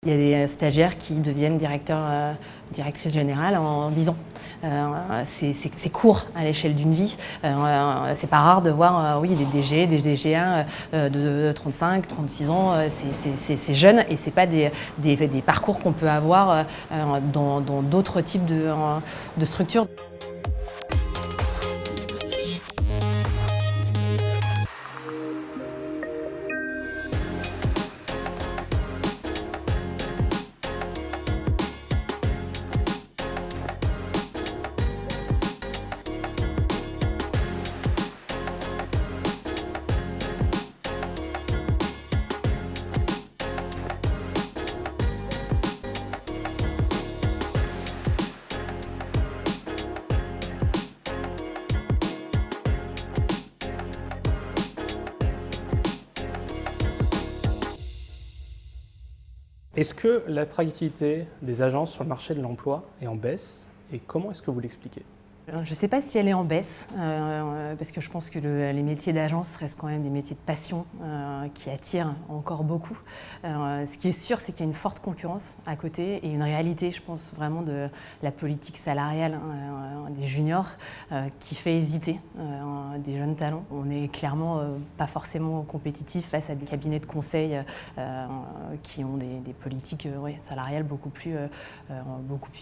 Il y a des stagiaires qui deviennent directrices générales en 10 ans. C'est court à l'échelle d'une vie. C'est pas rare de voir oui, des DG, des DGA de 35, 36 ans. C'est jeune et c'est pas des parcours qu'on peut avoir dans d'autres types de structures. Est-ce que l'attractivité des agences sur le marché de l'emploi est en baisse et comment est-ce que vous l'expliquez ? Je ne sais pas si elle est en baisse, parce que je pense que les métiers d'agence restent quand même des métiers de passion qui attirent encore beaucoup. Ce qui est sûr, c'est qu'il y a une forte concurrence à côté et une réalité, je pense, vraiment de la politique salariale des juniors qui fait hésiter des jeunes talents. On n'est clairement pas forcément compétitif face à des cabinets de conseil qui ont des politiques salariales beaucoup plus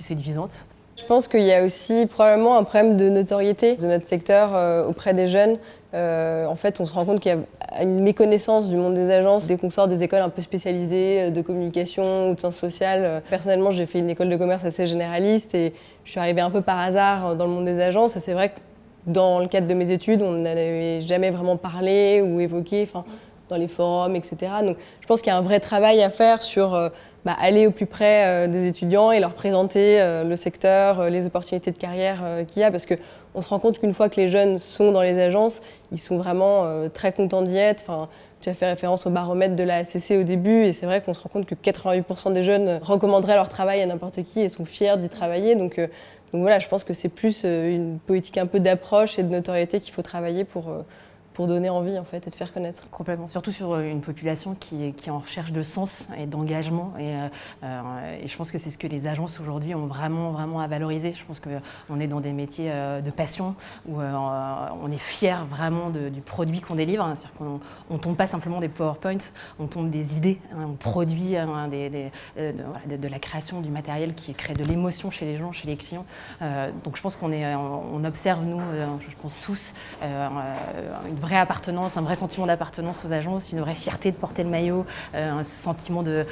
séduisantes. Je pense qu'il y a aussi probablement un problème de notoriété de notre secteur auprès des jeunes. En fait, on se rend compte qu'il y a une méconnaissance du monde des agences. Dès qu'on sort des écoles un peu spécialisées de communication ou de sciences sociales. Personnellement, j'ai fait une école de commerce assez généraliste et je suis arrivée un peu par hasard dans le monde des agences. Et c'est vrai que dans le cadre de mes études, on n'avait jamais vraiment parlé ou évoqué dans les forums, etc. Donc je pense qu'il y a un vrai travail à faire sur aller au plus près des étudiants et leur présenter le secteur, les opportunités de carrière qu'il y a, parce qu'on se rend compte qu'une fois que les jeunes sont dans les agences, ils sont vraiment très contents d'y être. Tu as fait référence au baromètre de la HECC au début, et c'est vrai qu'on se rend compte que 88% des jeunes recommanderaient leur travail à n'importe qui et sont fiers d'y travailler. Donc voilà, je pense que c'est plus une politique un peu d'approche et de notoriété qu'il faut travailler pour donner envie en fait et de faire connaître. Complètement, surtout sur une population qui est en recherche de sens et d'engagement et je pense que c'est ce que les agences aujourd'hui ont vraiment à valoriser. Je pense qu'on est dans des métiers de passion où on est fiers vraiment du produit qu'on délivre, c'est-à-dire qu'on ne tombe pas simplement des PowerPoints, on tombe des idées, on produit de la création du matériel qui crée de l'émotion chez les gens, chez les clients. Donc je pense on observe, nous, je pense tous, une vraie appartenance, un vrai sentiment d'appartenance aux agences, une vraie fierté de porter le maillot, un sentiment de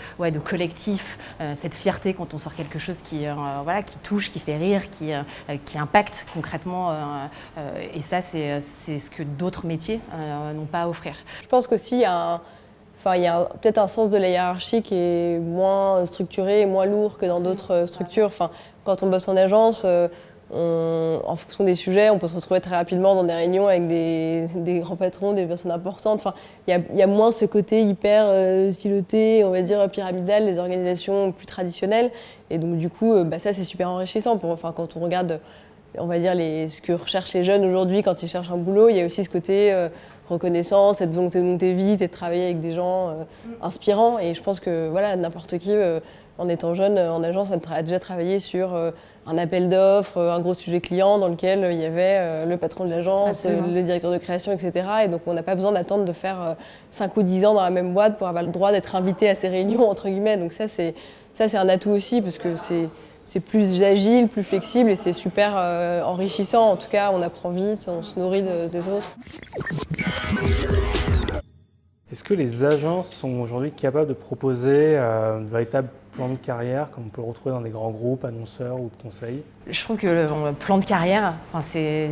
collectif, cette fierté quand on sort quelque chose qui touche, qui fait rire, qui impacte concrètement. Et ça, c'est ce que d'autres métiers n'ont pas à offrir. Je pense qu'aussi, il y a peut-être un sens de la hiérarchie qui est moins structuré et moins lourd que dans d'autres structures. Quand on bosse en agence, en fonction des sujets, on peut se retrouver très rapidement dans des réunions avec des grands patrons, des personnes importantes. Il y a moins ce côté hyper siloté, on va dire pyramidal, des organisations plus traditionnelles. Et donc du coup, ça c'est super enrichissant. Quand on regarde, on va dire ce que recherchent les jeunes aujourd'hui quand ils cherchent un boulot, il y a aussi ce côté reconnaissance, cette volonté de monter vite et de travailler avec des gens inspirants. Et je pense que n'importe qui, en étant jeune, en agence, a déjà travaillé sur un appel d'offres, un gros sujet client dans lequel il y avait le patron de l'agence, le directeur de création, etc. Et donc on n'a pas besoin d'attendre de faire 5 ou 10 ans dans la même boîte pour avoir le droit d'être invité à ces réunions, entre guillemets. Donc ça c'est un atout aussi, parce que c'est plus agile, plus flexible et c'est super enrichissant. En tout cas, on apprend vite, on se nourrit des autres. Est-ce que les agences sont aujourd'hui capables de proposer de véritables plans de carrière comme on peut le retrouver dans des grands groupes, annonceurs ou de conseils ? Je trouve que le plan de carrière, c'est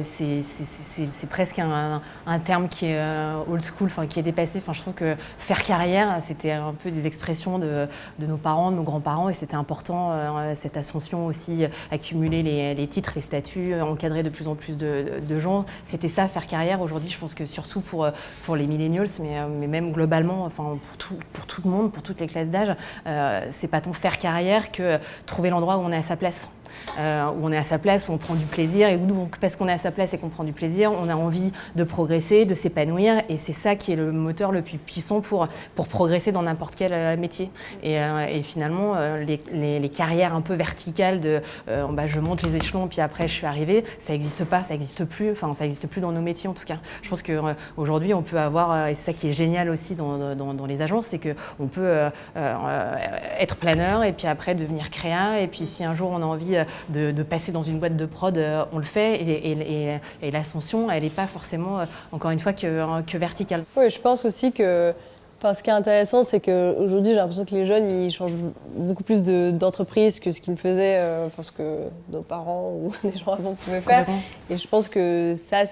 presque un terme qui est old school, qui est dépassé. Je trouve que faire carrière, c'était un peu des expressions de nos parents, de nos grands-parents, et c'était important, cette ascension aussi, accumuler les titres, les statuts, encadrer de plus en plus de gens. C'était ça, faire carrière. Aujourd'hui, je pense que surtout pour les millennials, mais même globalement, pour tout le monde, pour toutes les classes d'âge, c'est pas tant faire carrière que trouver l'endroit où on est à sa place. où on est à sa place, où on prend du plaisir, et où donc, parce qu'on est à sa place et qu'on prend du plaisir, on a envie de progresser, de s'épanouir, et c'est ça qui est le moteur le plus puissant pour progresser dans n'importe quel métier. Et finalement, les carrières un peu verticales de je monte les échelons, puis après je suis arrivée, ça n'existe pas, ça n'existe plus, enfin ça n'existe plus dans nos métiers en tout cas. Je pense qu'aujourd'hui on peut avoir, et c'est ça qui est génial aussi dans les agences, c'est qu'on peut être planeur et puis après devenir créa, et puis si un jour on a envie de passer dans une boîte de prod, on le fait, et l'ascension elle n'est pas forcément, encore une fois, que verticale. Oui, je pense aussi que ce qui est intéressant, c'est qu'aujourd'hui, j'ai l'impression que les jeunes, ils changent beaucoup plus d'entreprise que ce qu'ils ne faisaient, ce que nos parents ou des gens avant pouvaient faire. Et je pense que ça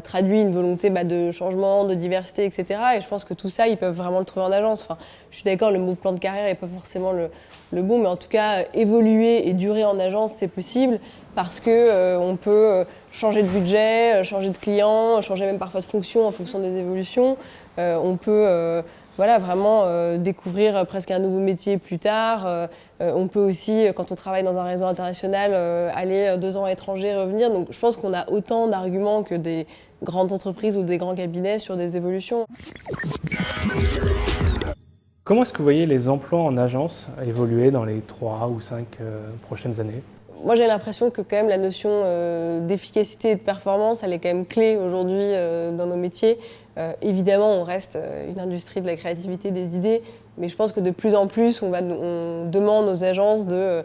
traduit une volonté de changement, de diversité, etc. Et je pense que tout ça, ils peuvent vraiment le trouver en agence. Enfin, je suis d'accord, le mot plan de carrière n'est pas forcément le bon, mais en tout cas, évoluer et durer en agence, c'est possible parce qu'on peut changer de budget, changer de client, changer même parfois de fonction en fonction des évolutions. On peut vraiment découvrir presque un nouveau métier plus tard. On peut aussi, quand on travaille dans un réseau international, aller 2 ans à l'étranger, revenir. Donc je pense qu'on a autant d'arguments que des grandes entreprises ou des grands cabinets sur des évolutions. Comment est-ce que vous voyez les emplois en agence évoluer dans les 3 ou 5 prochaines années ? Moi, j'ai l'impression que quand même la notion d'efficacité et de performance, elle est quand même clé aujourd'hui dans nos métiers. Évidemment, on reste une industrie de la créativité, des idées, mais je pense que de plus en plus, on demande aux agences de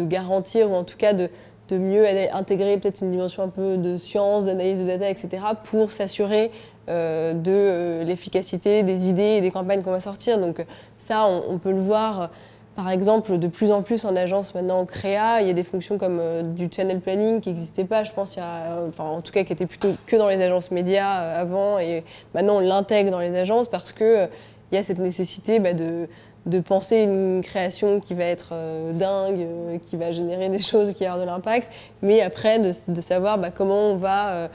garantir, ou en tout cas de mieux intégrer peut-être une dimension un peu de science, d'analyse de data, etc., pour s'assurer de l'efficacité des idées et des campagnes qu'on va sortir. Donc ça, on peut le voir. Par exemple, de plus en plus en agence maintenant en créa, il y a des fonctions comme du channel planning qui n'existaient pas, je pense, en tout cas qui étaient plutôt que dans les agences médias avant, et maintenant on l'intègre dans les agences parce qu'il y a cette nécessité de penser une création qui va être dingue, qui va générer des choses, qui va avoir de l'impact, mais après de savoir comment on va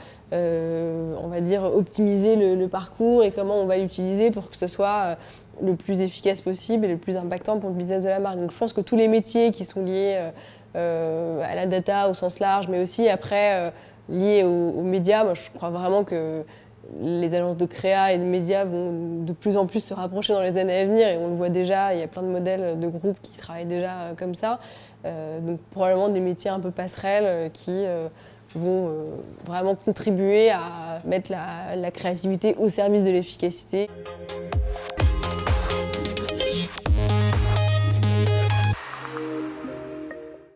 optimiser le parcours et comment on va l'utiliser pour que ce soit le plus efficace possible et le plus impactant pour le business de la marque. Donc je pense que tous les métiers qui sont liés à la data au sens large, mais aussi après liés aux médias, moi je crois vraiment que les agences de créa et de médias vont de plus en plus se rapprocher dans les années à venir, et on le voit déjà, il y a plein de modèles de groupes qui travaillent déjà comme ça. Donc probablement des métiers un peu passerelles qui vont vraiment contribuer à mettre la créativité au service de l'efficacité.